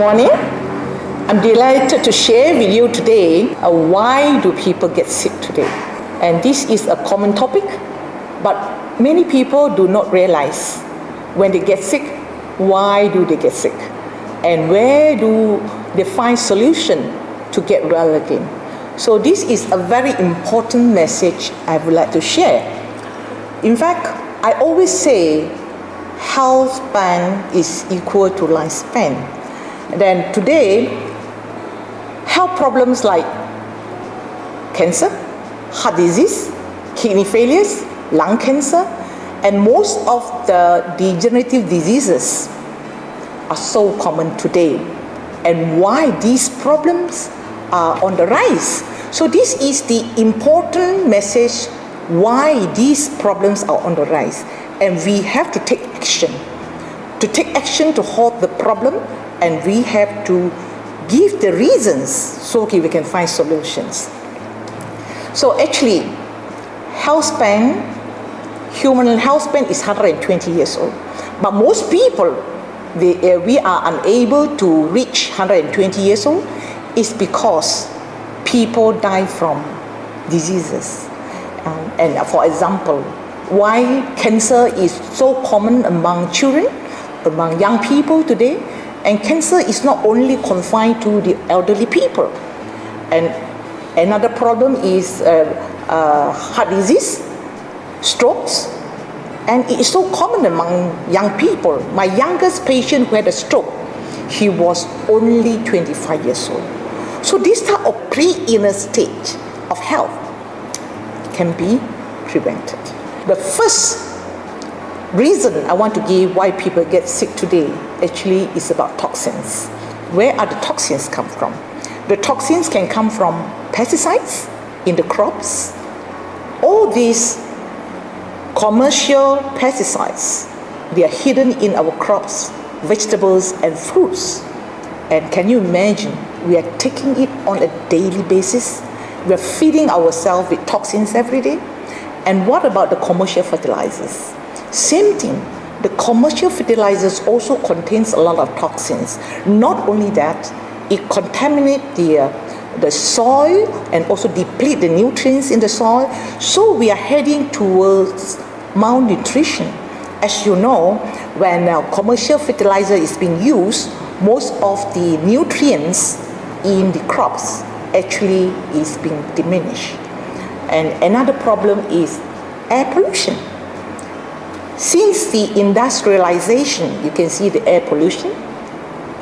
morning. I'm delighted to share with you today why do people get sick today. And this is a common topic, but many people do not realize when they get sick, why do they get sick? And where do they find solution to get well again? So this is a very important message I would like to share. In fact, I always say health span is equal to lifespan. Then today, health problems like cancer, heart disease, kidney failures, lung cancer, and most of the degenerative diseases are so common today. And why these problems are on the rise. So this is the important message why these problems are on the rise. And we have to take action. To take action to halt the problem, and we have to give the reasons so we can find solutions. So actually, human health span is 120 years old. But most people, we are unable to reach 120 years old is because people die from diseases. And for example, why cancer is so common among children, among young people today, and cancer is not only confined to the elderly people. And another problem is heart disease, strokes, and it is so common among young people. My youngest patient who had a stroke, he was only 25 years old. So this type of pre-illness stage of health can be prevented. The first reason I want to give why people get sick today actually is about toxins. Where are the toxins come from? The toxins can come from pesticides in the crops. All these commercial pesticides, they are hidden in our crops, vegetables and fruits. And can you imagine, we are taking it on a daily basis. We are feeding ourselves with toxins every day. And what about the commercial fertilizers? Same thing. The commercial fertilizers also contains a lot of toxins. Not only that, it contaminates the soil and also deplete the nutrients in the soil. So we are heading towards malnutrition. As you know, when commercial fertilizer is being used, most of the nutrients in the crops actually is being diminished. And another problem is air pollution. Since the industrialization, you can see the air pollution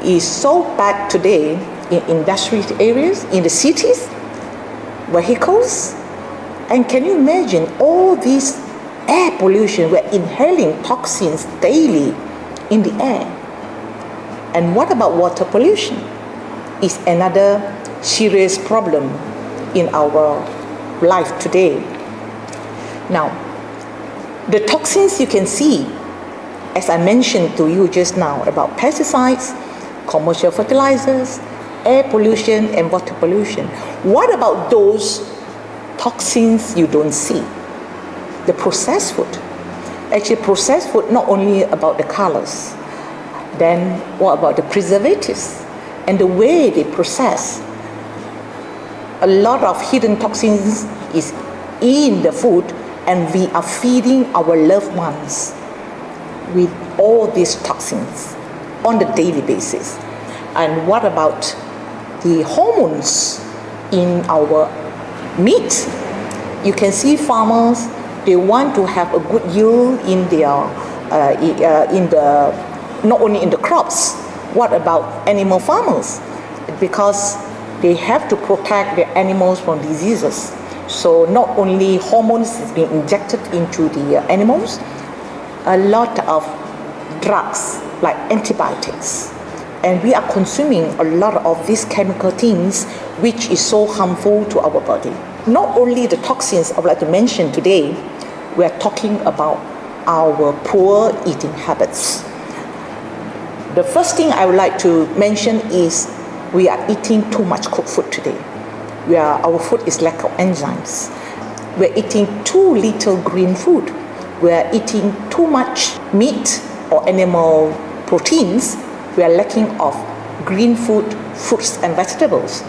is so bad today in industrial areas, in the cities, vehicles. And can you imagine all this air pollution? We're inhaling toxins daily in the air. And what about water pollution? Is another serious problem in our life today. Now, the toxins you can see, as I mentioned to you just now, about pesticides, commercial fertilizers, air pollution, and water pollution. What about those toxins you don't see? The processed food. Actually, processed food not only about the colors, then what about the preservatives and the way they process? A lot of hidden toxins is in the food, and we are feeding our loved ones with all these toxins on the daily basis. And what about the hormones in our meat? You can see farmers, they want to have a good yield in their not only in the crops. What about animal farmers? Because they have to protect their animals from diseases. So not only hormones is being injected into the animals, a lot of drugs like antibiotics. And we are consuming a lot of these chemical things which is so harmful to our body. Not only the toxins I would like to mention today, we are talking about our poor eating habits. The first thing I would like to mention is we are eating too much cooked food today. Our food is lack of enzymes. We're eating too little green food. We're eating too much meat or animal proteins. We are lacking of green food, fruits and vegetables.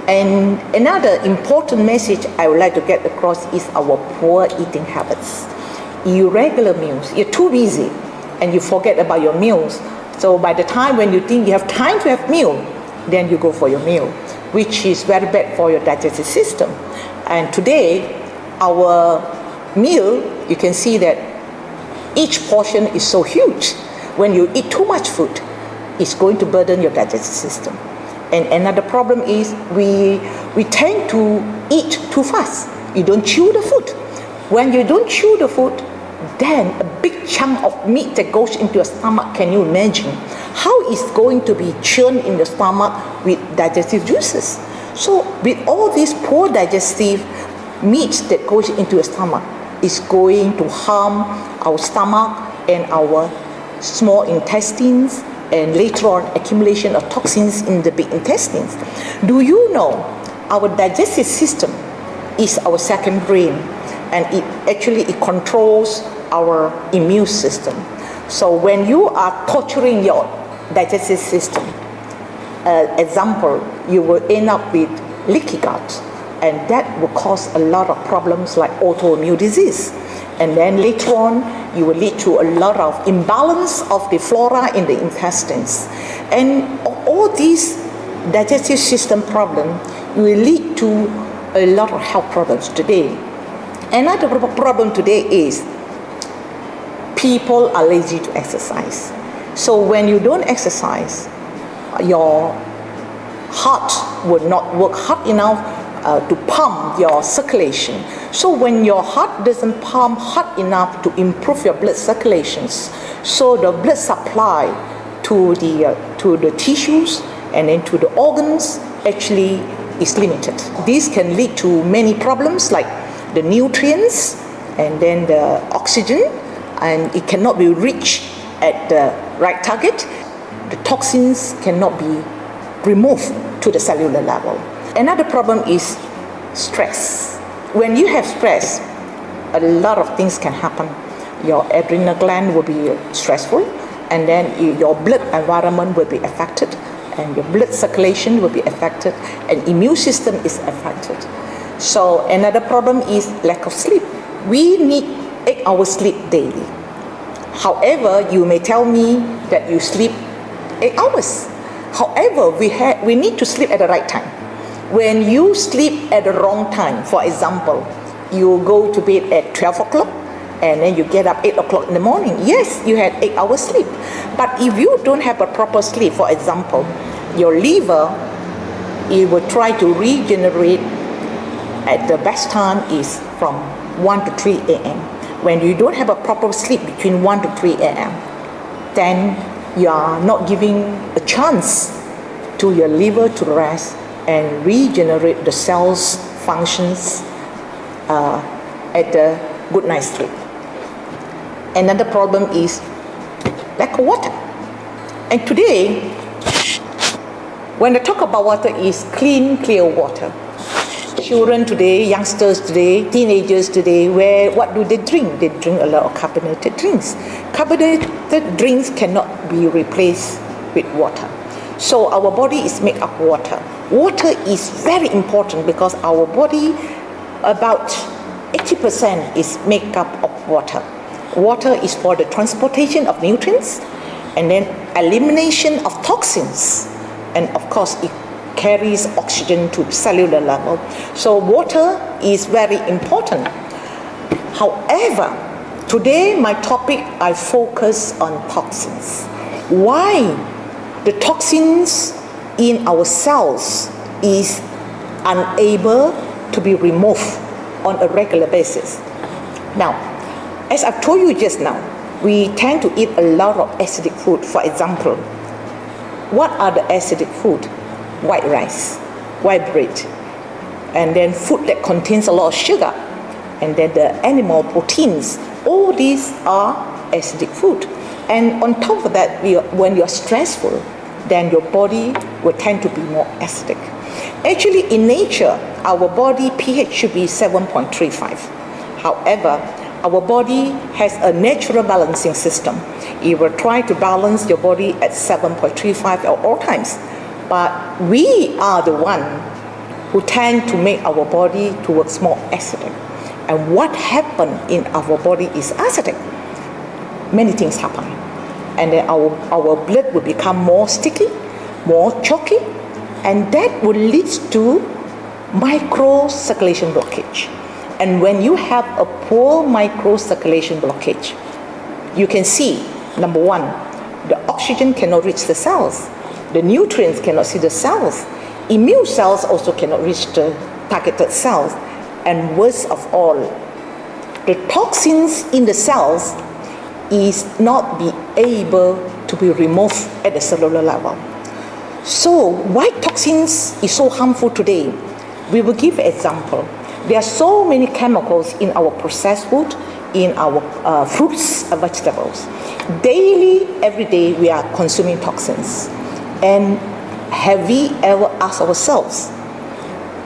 And another important message I would like to get across is our poor eating habits. Irregular meals. You're too busy and you forget about your meals. So by the time when you think you have time to have meal, then you go for your meal, which is very bad for your digestive system. And today, our meal, you can see that each portion is so huge. When you eat too much food, it's going to burden your digestive system. And another problem is we tend to eat too fast. You don't chew the food. When you don't chew the food, then a big chunk of meat that goes into your stomach, can you imagine? How is going to be churned in your stomach with digestive juices? So with all these poor digestive meats that goes into your stomach, is going to harm our stomach and our small intestines, and later on accumulation of toxins in the big intestines. Do you know our digestive system is our second brain, and it controls our immune system. So when you are torturing your digestive system, example, you will end up with leaky gut, and that will cause a lot of problems like autoimmune disease. And then later on, you will lead to a lot of imbalance of the flora in the intestines. And all these digestive system problems will lead to a lot of health problems today. Another problem today is people are lazy to exercise. So when you don't exercise, your heart will not work hard enough to pump your circulation. So when your heart doesn't pump hard enough to improve your blood circulations, so the blood supply to the tissues and then to the organs actually is limited. This can lead to many problems like the nutrients and then the oxygen, and it cannot be reached at the right target. The toxins cannot be removed to the cellular level. Another problem is stress. When you have stress, a lot of things can happen. Your adrenal gland will be stressful, and then your blood environment will be affected, and your blood circulation will be affected, and immune system is affected. So another problem is lack of sleep. We need 8 hours sleep daily. However, you may tell me that you sleep 8 hours. However, we need to sleep at the right time. When you sleep at the wrong time, for example, you go to bed at 12 o'clock and then you get up 8 o'clock in the morning. Yes, you had 8 hours sleep. But if you don't have a proper sleep, for example, your liver, it will try to regenerate at the best time is from 1 to 3 a.m. When you don't have a proper sleep between 1 to 3 a.m., then you are not giving a chance to your liver to rest and regenerate the cells functions at the good night's sleep. Another problem is lack of water. And today, when I talk about water, is clean, clear water. Children today, youngsters today, teenagers today, what do they drink? They drink a lot of carbonated drinks. Carbonated drinks cannot be replaced with water. So our body is made of water. Water is very important because our body, about 80% is made up of water. Water is for the transportation of nutrients and then elimination of toxins. And of course, it carries oxygen to cellular level. So water is very important. However, today my topic, I focus on toxins. Why the toxins in our cells is unable to be removed on a regular basis. Now, as I've told you just now, we tend to eat a lot of acidic food. For example, what are the acidic food? White rice, white bread, and then food that contains a lot of sugar, and then the animal proteins. All these are acidic food. And on top of that, when you're stressful, then your body will tend to be more acidic. Actually, in nature, our body pH should be 7.35. However, our body has a natural balancing system. It will try to balance your body at 7.35 at all times. But we are the one who tend to make our body towards more acidic. And what happens in our body is acidic. Many things happen. And then our blood will become more sticky, more chalky, and that will lead to microcirculation blockage. And when you have a poor microcirculation blockage, you can see, number one, the oxygen cannot reach the cells. The nutrients cannot see the cells. Immune cells also cannot reach the targeted cells. And worst of all, the toxins in the cells is not be able to be removed at the cellular level. So why toxins is so harmful today? We will give an example. There are so many chemicals in our processed food, in our fruits and vegetables. Daily, every day, we are consuming toxins. And have we ever asked ourselves,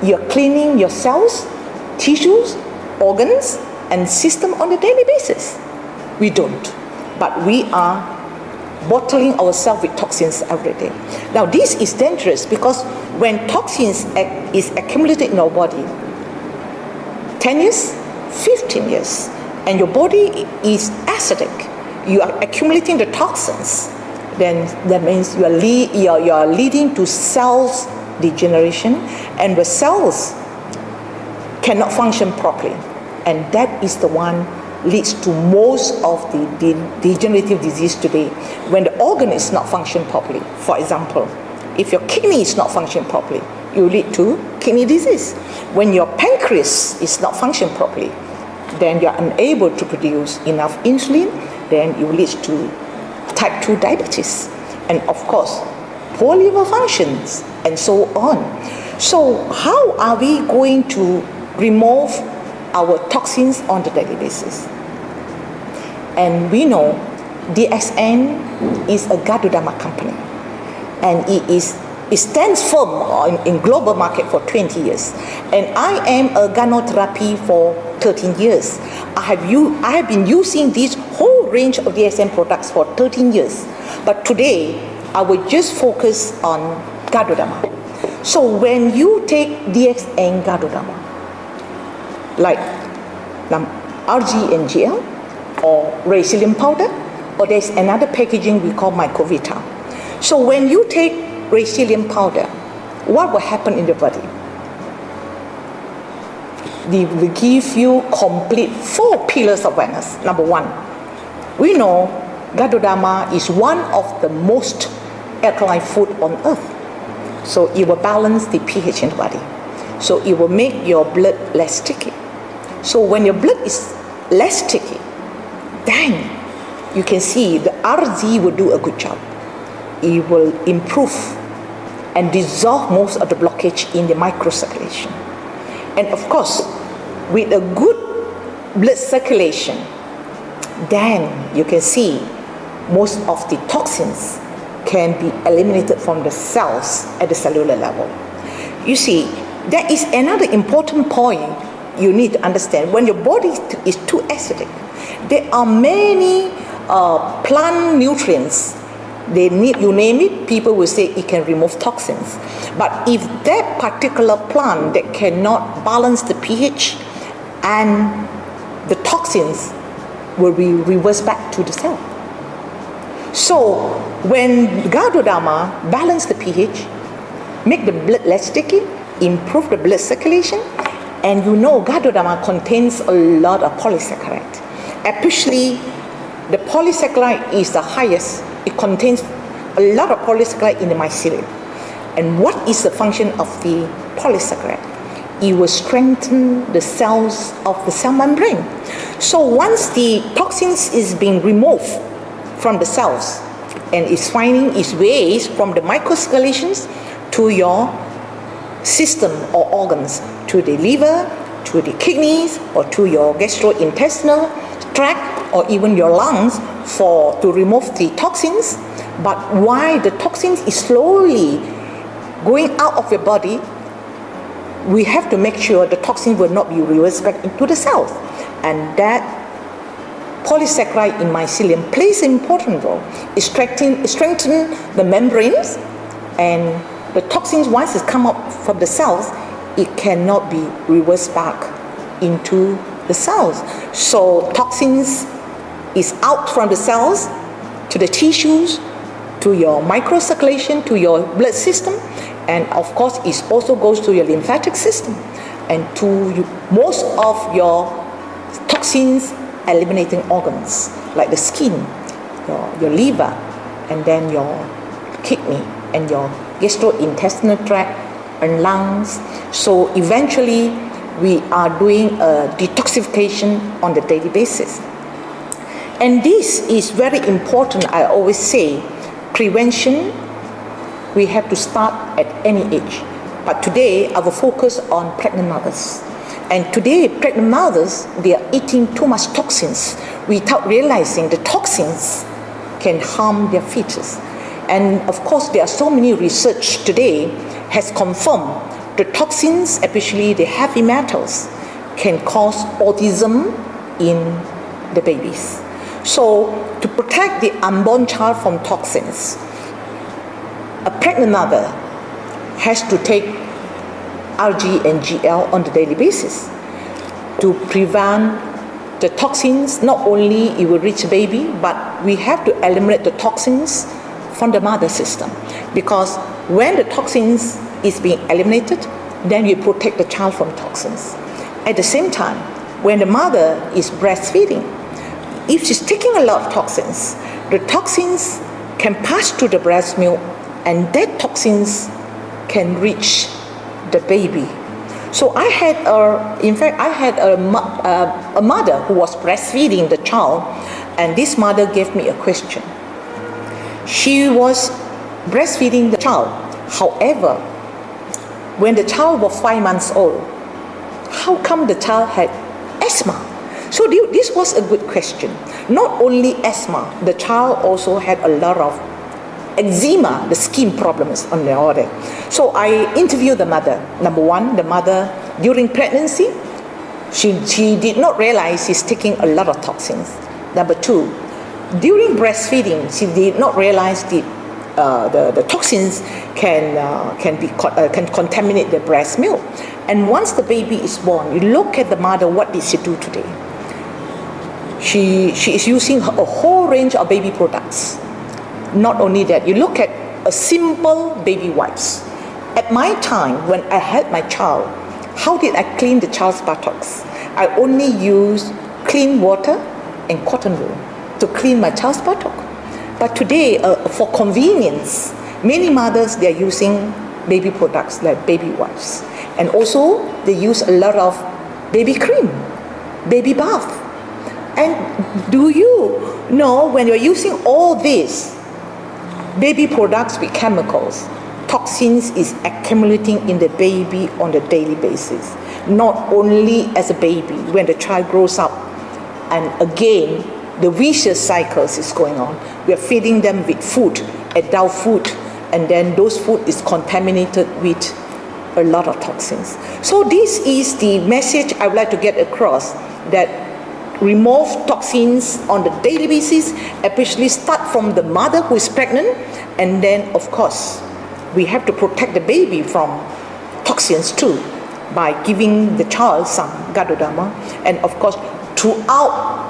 you're cleaning your cells, tissues, organs, and system on a daily basis? We don't. But we are bottling ourselves with toxins every day. Now, this is dangerous because when toxins is accumulated in our body, 10 years, 15 years, and your body is acidic, you are accumulating the toxins, then that means you are leading to cells degeneration, and the cells cannot function properly. And that is the one leads to most of the degenerative disease today, when the organ is not functioning properly. For example, if your kidney is not functioning properly, you lead to kidney disease. When your pancreas is not functioning properly, then you are unable to produce enough insulin, then you lead to type 2 diabetes. And of course, poor liver functions, and so on. So how are we going to remove our toxins on the daily basis? And we know DXN is a Ganoderma company, and it stands firm in global market for 20 years. And I am a gynotherapy for 13 years. I have been using this whole range of DXN products for 13 years. But today, I will just focus on Ganoderma. So when you take DXN Ganoderma, like RG and GL, or Resilient powder, or there's another packaging we call Mycovita. So when you take Resilient powder, what will happen in the body? They will give you complete 4 pillars of wellness. Number 1, we know Ganoderma is one of the most alkaline food on earth. So it will balance the pH in the body. So it will make your blood less sticky. So when your blood is less sticky, then you can see the RZ will do a good job. It will improve and dissolve most of the blockage in the microcirculation. And of course, with a good blood circulation, then you can see most of the toxins can be eliminated from the cells at the cellular level. You see, there is another important point you need to understand. When your body is too acidic, there are many plant nutrients. They need, you name it, people will say it can remove toxins. But if that particular plant that cannot balance the pH, and the toxins will be reversed back to the cell. So when Ganoderma balance the pH, make the blood less sticky, improve the blood circulation, and you know Ganoderma contains a lot of polysaccharide. Especially the polysaccharide is the highest. It contains a lot of polysaccharide in the mycelium. And what is the function of the polysaccharide? It will strengthen the cells of the cell membrane. So once the toxins is being removed from the cells and is finding its ways from the microcirculations to your system or organs, to the liver, to the kidneys, or to your gastrointestinal tract, or even your lungs to remove the toxins. But while the toxins is slowly going out of your body, we have to make sure the toxin will not be reversed back into the cells. And that polysaccharide in mycelium plays an important role. It strengthens the membranes, and the toxins, once it come up from the cells, it cannot be reversed back into the cells. So toxins is out from the cells to the tissues, to your microcirculation, to your blood system, and of course it also goes to your lymphatic system and to most of your toxins eliminating organs like the skin, your liver, and then your kidney and your gastrointestinal tract and lungs. So eventually we are doing a detoxification on the daily basis. And this is very important. I always say prevention, we have to start at any age. But today I will focus on pregnant mothers. And today pregnant mothers, they are eating too much toxins without realizing the toxins can harm their fetus. And of course there are so many research today has confirmed the toxins, especially the heavy metals, can cause autism in the babies. So to protect the unborn child from toxins, a pregnant mother has to take RG and GL on the daily basis to prevent the toxins. Not only it will reach the baby, but we have to eliminate the toxins from the mother system, because when the toxins is being eliminated, then we protect the child from toxins. At the same time, when the mother is breastfeeding, if she's taking a lot of toxins, the toxins can pass through the breast milk, and that toxins can reach the baby. So I had a mother who was breastfeeding the child, and this mother gave me a question. She was breastfeeding the child. However, when the child was 5 months old, how come the child had asthma? So this was a good question. Not only asthma, the child also had a lot of eczema, the skin problems on the order. So I interviewed the mother. Number one, the mother during pregnancy, she did not realize she's taking a lot of toxins. Number two, during breastfeeding, she did not realize the toxins can contaminate the breast milk. And once the baby is born, you look at the mother, what did she do today? She is using a whole range of baby products. Not only that, you look at a simple baby wipes. At my time, when I had my child, how did I clean the child's buttocks? I only used clean water and cotton wool to clean my child's buttock. But today, for convenience, many mothers, they are using baby products like baby wipes. And also, they use a lot of baby cream, baby bath. And do you know, when you're using all this baby products with chemicals, toxins is accumulating in the baby on a daily basis. Not only as a baby, when the child grows up, and again, the vicious cycles is going on. We are feeding them with food, adult food, and then those food is contaminated with a lot of toxins. So this is the message I would like to get across, that remove toxins on the daily basis, especially start from the mother who is pregnant, and then of course we have to protect the baby from toxins too by giving the child some Ganoderma, and of course throughout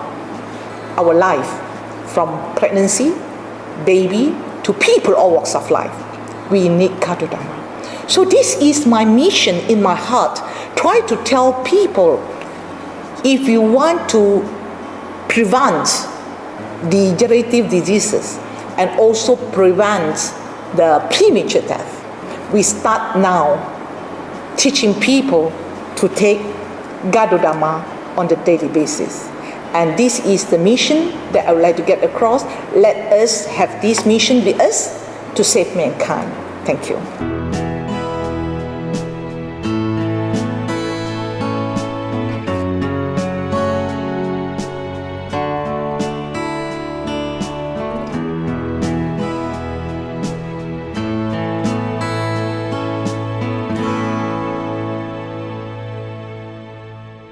our life, from pregnancy, baby, to people all walks of life, we need Ganoderma. So this is my mission in my heart. Try to tell people, if you want to prevent degenerative diseases and also prevent the premature death, we start now teaching people to take Ganoderma on the daily basis. And this is the mission that I would like to get across. Let us have this mission with us to save mankind. Thank you.